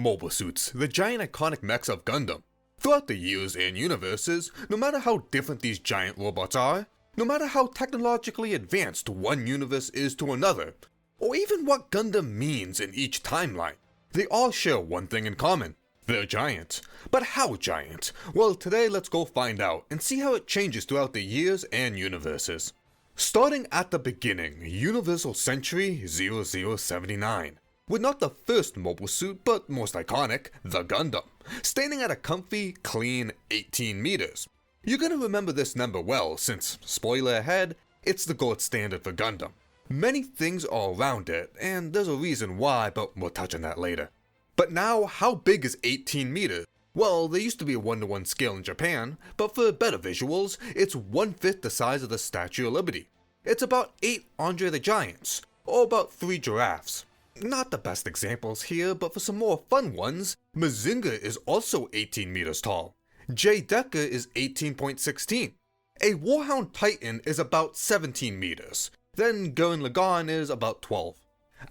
Mobile suits, the giant iconic mechs of Gundam. Throughout the years and universes, no matter how different these giant robots are, no matter how technologically advanced one universe is to another, or even what Gundam means in each timeline, they all share one thing in common. They're giant. But how giant? Well, today let's go find out and see how it changes throughout the years and universes. Starting at the beginning, Universal Century 0079. With not the first mobile suit, but most iconic, the Gundam, standing at a comfy, clean 18 meters. You're gonna remember this number well since, spoiler ahead, it's the gold standard for Gundam. Many things are around it, and there's a reason why, but we'll touch on that later. But now, how big is 18 meters? Well, there used to be a 1-to-1 scale in Japan, but for better visuals, it's 1/5 the size of the Statue of Liberty. It's about 8 Andre the Giants, or about 3 giraffes. Not the best examples here, but for some more fun ones, Mazinga is also 18 meters tall. J. Decker is 18.16. A Warhound Titan is about 17 meters. Then Gurren Lagann is about 12.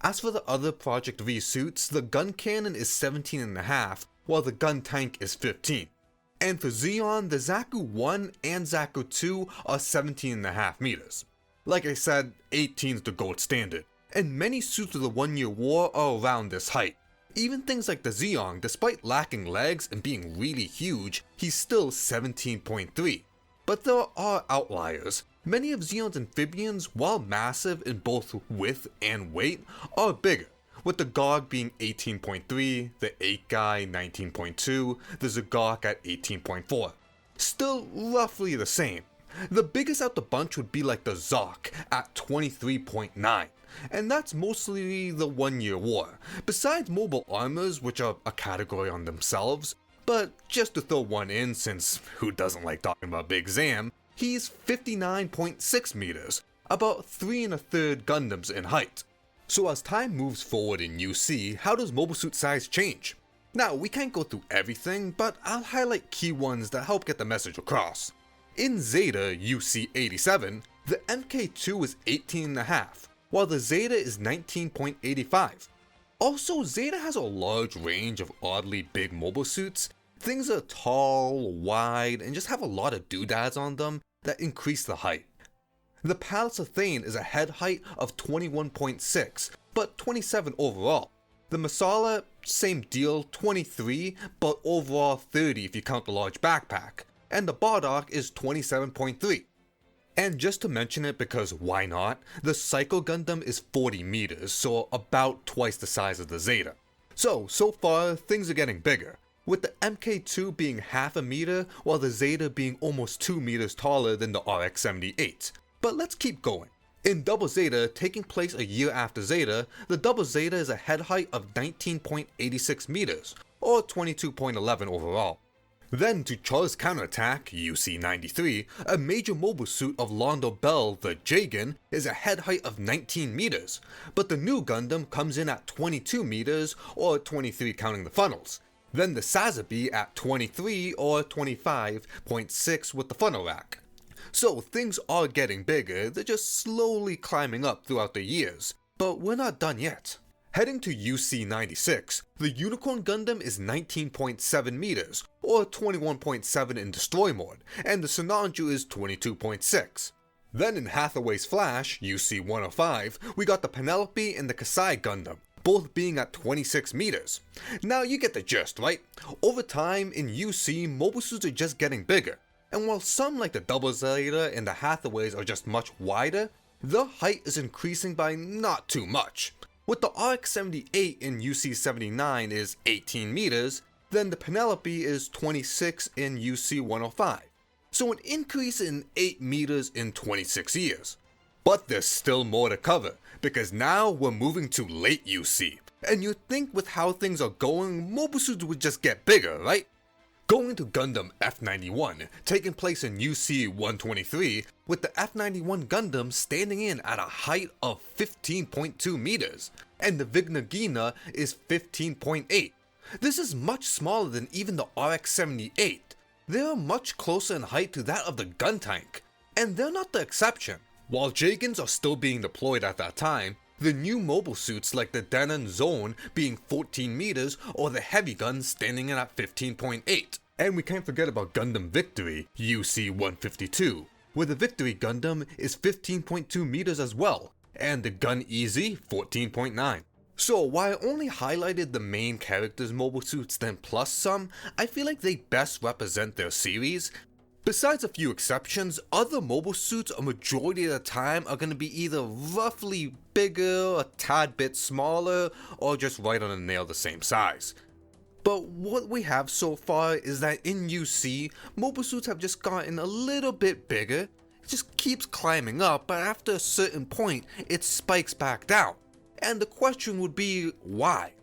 As for the other Project V suits, the gun cannon is 17.5, while the gun tank is 15. And for Zeon, the Zaku 1 and Zaku 2 are 17.5 meters. Like I said, 18 is the gold standard, and many suits of the 1-year war are around this height. Even things like the Zeon, despite lacking legs and being really huge, he's still 17.3. But there are outliers. Many of Zeon's amphibians, while massive in both width and weight, are bigger, with the Gog being 18.3, the 8 guy 19.2, the Zagok at 18.4. Still roughly the same. The biggest out the bunch would be like the Zok at 23.9, and that's mostly the 1-year war, besides mobile armors, which are a category on themselves. But just to throw one in, since who doesn't like talking about Big Zam, he's 59.6 meters, about 3 1/3 Gundams in height. So as time moves forward in UC, how does mobile suit size change? Now, we can't go through everything, but I'll highlight key ones that help get the message across. In Zeta UC87, the MK2 is 18.5, while the Zeta is 19.85. Also, Zeta has a large range of oddly big mobile suits. Things are tall, wide, and just have a lot of doodads on them that increase the height. The Palace of Thane is a head height of 21.6, but 27 overall. The Masala, same deal, 23, but overall 30 if you count the large backpack. And the Bardock is 27.3. And just to mention it because why not, the Psycho Gundam is 40 meters, so about twice the size of the Zeta. So far things are getting bigger, with the MK2 being half a meter, while the Zeta being almost 2 meters taller than the RX-78. But let's keep going. In Double Zeta, taking place a year after Zeta, the Double Zeta is a head height of 19.86 meters, or 22.11 overall. Then to Chars Counterattack, UC93, a major mobile suit of Londo Bell, the Jagan, is a head height of 19 meters, but the new Gundam comes in at 22 meters, or 23 counting the funnels. Then the Sazabi at 23 or 25.6 with the funnel rack. So things are getting bigger, they're just slowly climbing up throughout the years, but we're not done yet. Heading to UC96, the Unicorn Gundam is 19.7 meters, or 21.7 in Destroy mode, and the Sonanju is 22.6. Then in Hathaway's Flash, UC105, we got the Penelope and the Kasai Gundam, both being at 26 meters. Now you get the gist, right? Over time, in UC, mobile suits are just getting bigger, and while some like the Double Zeta and the Hathaways are just much wider, their height is increasing by not too much. With the RX-78 in UC79 is 18 meters, then the Penelope is 26 in UC105. So an increase in 8 meters in 26 years. But there's still more to cover, because now we're moving to late UC. And you'd think with how things are going, mobile suits would just get bigger, right? Going to Gundam F91, taking place in UC 123, with the F91 Gundam standing in at a height of 15.2 meters, and the Vignagina is 15.8. This is much smaller than even the RX-78. They are much closer in height to that of the gun tank, and they're not the exception. While Jagans are still being deployed at that time, The new mobile suits like the Denon Zone being 14 meters or the heavy guns standing at 15.8. And we can't forget about Gundam Victory, UC 152, where the Victory Gundam is 15.2 meters as well, and the Gun Easy 14.9. So while I only highlighted the main characters' mobile suits then plus some, I feel like they best represent their series. Besides a few exceptions, other mobile suits a majority of the time are going to be either roughly bigger, a tad bit smaller, or just right on the nail the same size. But what we have so far is that in UC, mobile suits have just gotten a little bit bigger. It just keeps climbing up, but after a certain point, it spikes back down. And the question would be, why?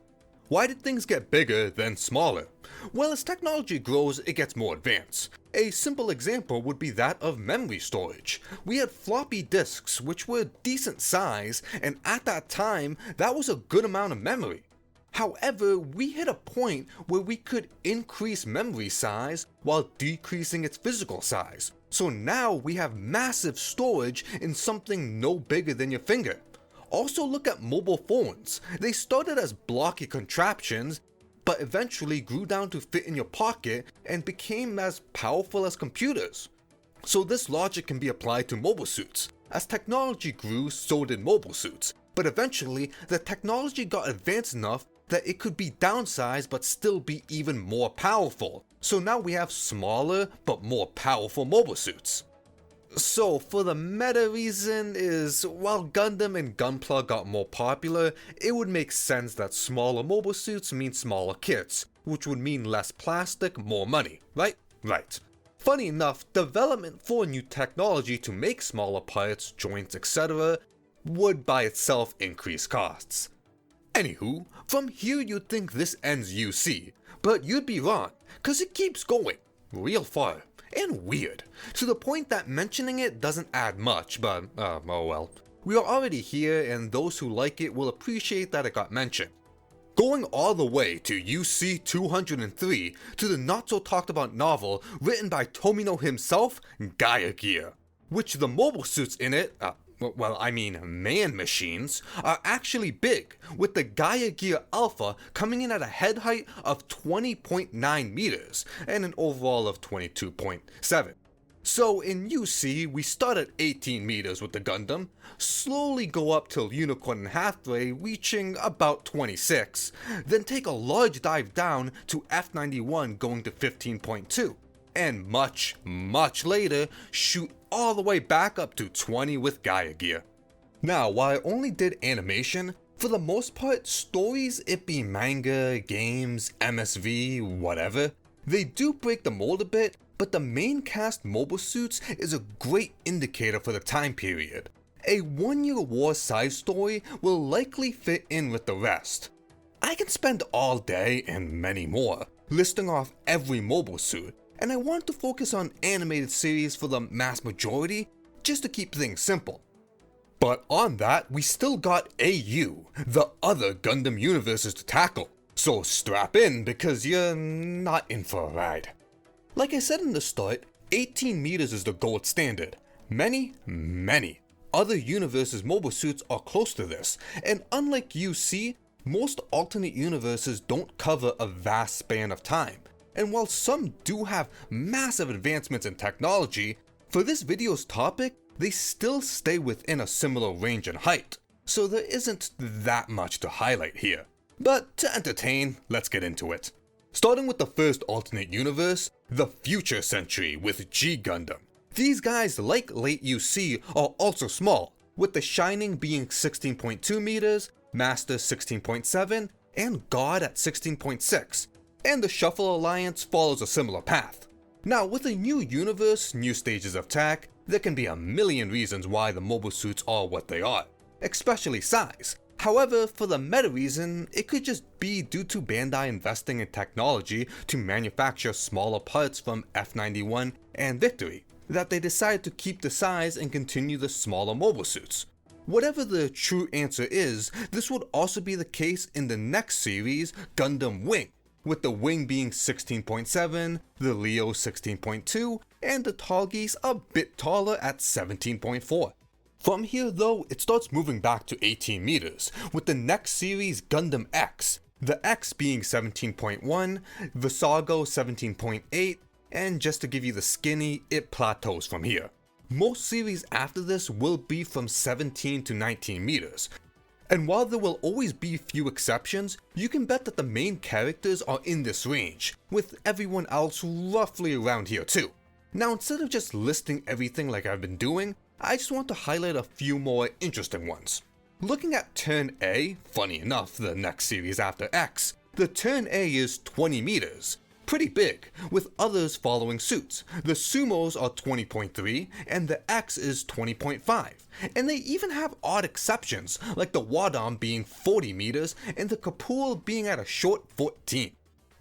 Why did things get bigger then smaller? Well, as technology grows, it gets more advanced. A simple example would be that of memory storage. We had floppy disks, which were decent size, and at that time, that was a good amount of memory. However, we hit a point where we could increase memory size while decreasing its physical size. So now we have massive storage in something no bigger than your finger. Also look at mobile phones. They started as blocky contraptions, but eventually grew down to fit in your pocket and became as powerful as computers. So this logic can be applied to mobile suits. As technology grew, so did mobile suits. But eventually, the technology got advanced enough that it could be downsized but still be even more powerful. So now we have smaller but more powerful mobile suits. So for the meta reason is, while Gundam and Gunpla got more popular, it would make sense that smaller mobile suits mean smaller kits, which would mean less plastic, more money, right? Right. Funny enough, development for new technology to make smaller parts, joints, etc. would by itself increase costs. Anywho, from here you'd think this ends UC, but you'd be wrong, cause it keeps going, real far. And weird, to the point that mentioning it doesn't add much, but oh well. We are already here and those who like it will appreciate that it got mentioned. Going all the way to UC 203 to the not so talked about novel written by Tomino himself, Gaia Gear, which the mobile suits in it, man machines, are actually big, with the Gaia Gear Alpha coming in at a head height of 20.9 meters and an overall of 22.7. So in UC, we start at 18 meters with the Gundam, slowly go up till Unicorn and Halfway reaching about 26, then take a large dive down to F91 going to 15.2. And much later, shoot all the way back up to 20 with Gaia Gear. Now, while I only did animation, for the most part, stories, it be manga, games, MSV, whatever, they do break the mold a bit, but the main cast mobile suits is a great indicator for the time period. A 1-year war side story will likely fit in with the rest. I can spend all day and many more listing off every mobile suit, and I want to focus on animated series for the mass majority, just to keep things simple. But on that, we still got AU, the other Gundam universes to tackle, so strap in because you're not in for a ride. Like I said in the start, 18 meters is the gold standard. Many other universes' mobile suits are close to this, and unlike UC, most alternate universes don't cover a vast span of time. And while some do have massive advancements in technology, for this video's topic, they still stay within a similar range and height, so there isn't that much to highlight here. But to entertain, let's get into it. Starting with the first alternate universe, the Future Century with G Gundam. These guys, like late UC, are also small, with the Shining being 16.2 meters, Master 16.7, and God at 16.6. And the Shuffle Alliance follows a similar path. Now, with a new universe, new stages of tech, there can be a million reasons why the mobile suits are what they are, especially size. However, for the meta reason, it could just be due to Bandai investing in technology to manufacture smaller parts from F91 and Victory, that they decided to keep the size and continue the smaller mobile suits. Whatever the true answer is, this would also be the case in the next series, Gundam Wing, with the Wing being 16.7, the Leo 16.2, and the Tall Geese a bit taller at 17.4. From here though, it starts moving back to 18 meters, with the next series Gundam X, the X being 17.1, Visago 17.8, and just to give you the skinny, it plateaus from here. Most series after this will be from 17 to 19 meters, and while there will always be few exceptions, you can bet that the main characters are in this range, with everyone else roughly around here too. Now instead of just listing everything like I've been doing, I just want to highlight a few more interesting ones. Looking at Turn A, funny enough the next series after X, the Turn A is 20 meters. Pretty big, with others following suit. The Sumos are 20.3 and the X is 20.5. And they even have odd exceptions, like the Wadam being 40 meters and the Kapul being at a short 14.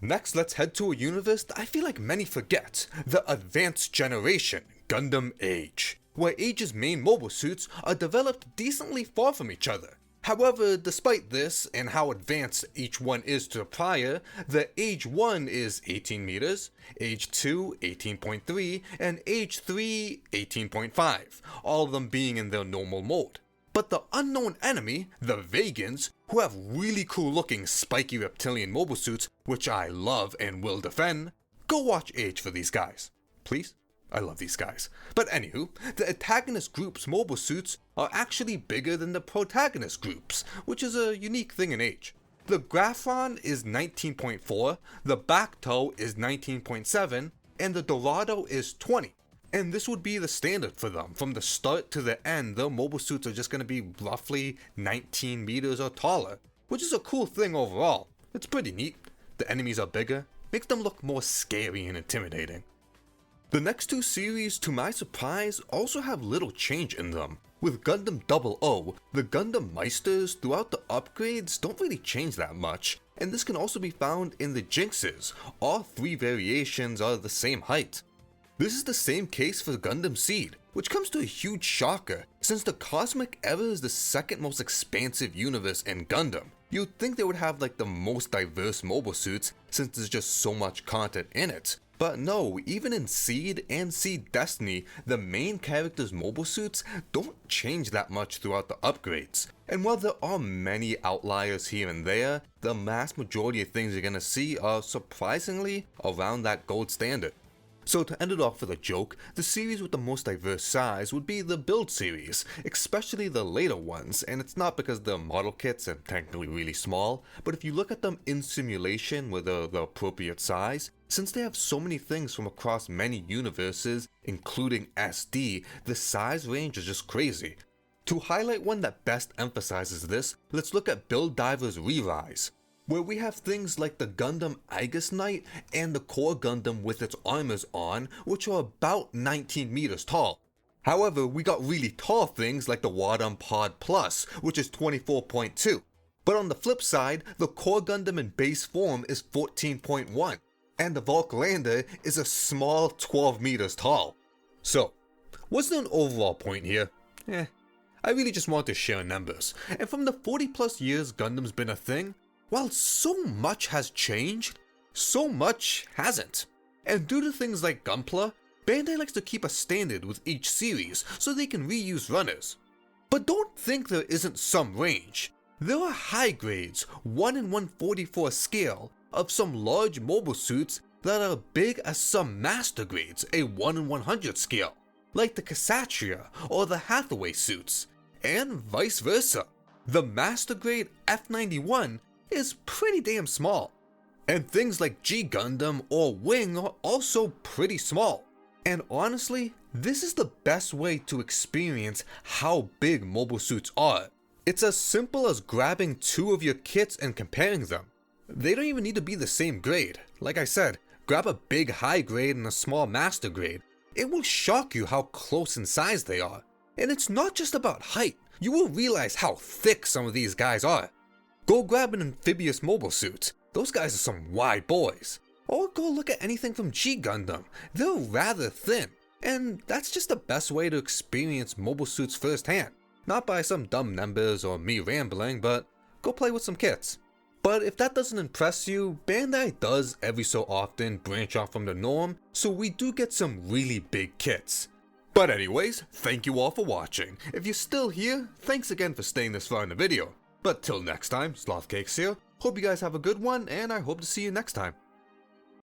Next, let's head to a universe that I feel like many forget, the Advanced Generation, Gundam Age, where Age's main mobile suits are developed decently far from each other. However, despite this and how advanced each one is to the prior, the Age 1 is 18 meters, Age 2 18.3, and Age 3 18.5, all of them being in their normal mode. But the unknown enemy, the Vegans, who have really cool looking spiky reptilian mobile suits, which I love and will defend, go watch Age for these guys. Please? I love these guys. But anywho, the antagonist group's mobile suits are actually bigger than the protagonist groups, which is a unique thing in Age. The Graphron is 19.4, the Bacto is 19.7, and the Dorado is 20. And this would be the standard for them. From the start to the end, their mobile suits are just going to be roughly 19 meters or taller, which is a cool thing overall. It's pretty neat. The enemies are bigger, makes them look more scary and intimidating. The next two series, to my surprise, also have little change in them. With Gundam 00, the Gundam Meisters throughout the upgrades don't really change that much, and this can also be found in the Jinxes. All three variations are the same height. This is the same case for Gundam Seed, which comes to a huge shocker, since the Cosmic Era is the second most expansive universe in Gundam. You'd think they would have like the most diverse mobile suits, since there's just so much content in it. But no, even in Seed and Seed Destiny, the main characters' mobile suits don't change that much throughout the upgrades. And while there are many outliers here and there, the vast majority of things you're gonna see are surprisingly around that gold standard. So to end it off with a joke, the series with the most diverse size would be the Build series, especially the later ones, and it's not because the model kits are technically really small, but if you look at them in simulation with the appropriate size, since they have so many things from across many universes, including SD, the size range is just crazy. To highlight one that best emphasizes this, let's look at Build Divers Re-Rise, where we have things like the Gundam Aegis Knight and the Core Gundam with its armors on, which are about 19 meters tall. However, we got really tall things like the Wadam Pod Plus, which is 24.2. But on the flip side, the Core Gundam in base form is 14.1, and the Volklander is a small 12 meters tall. So, what's there an overall point here? I really just want to share numbers, and from the 40 plus years Gundam's been a thing, while so much has changed, so much hasn't. And due to things like Gunpla, Bandai likes to keep a standard with each series so they can reuse runners. But don't think there isn't some range. There are high grades, 1 in 144 scale, of some large mobile suits that are big as some master grades, a 1 in 100 scale, like the Kshatriya or the Hathaway suits, and vice versa. The master grade F91 is pretty damn small. And things like G Gundam or Wing are also pretty small. And honestly, this is the best way to experience how big mobile suits are. It's as simple as grabbing two of your kits and comparing them. They don't even need to be the same grade. Like I said, grab a big high grade and a small master grade. It will shock you how close in size they are. And it's not just about height. You will realize how thick some of these guys are. Go grab an amphibious mobile suit. Those guys are some wide boys. Or go look at anything from G Gundam. They're rather thin. And that's just the best way to experience mobile suits firsthand. Not by some dumb numbers or me rambling, but go play with some kits. But if that doesn't impress you, Bandai does every so often branch off from the norm, so we do get some really big kits. But anyways, thank you all for watching. If you're still here, thanks again for staying this far in the video. But till next time, Slothcakes here, hope you guys have a good one, and I hope to see you next time.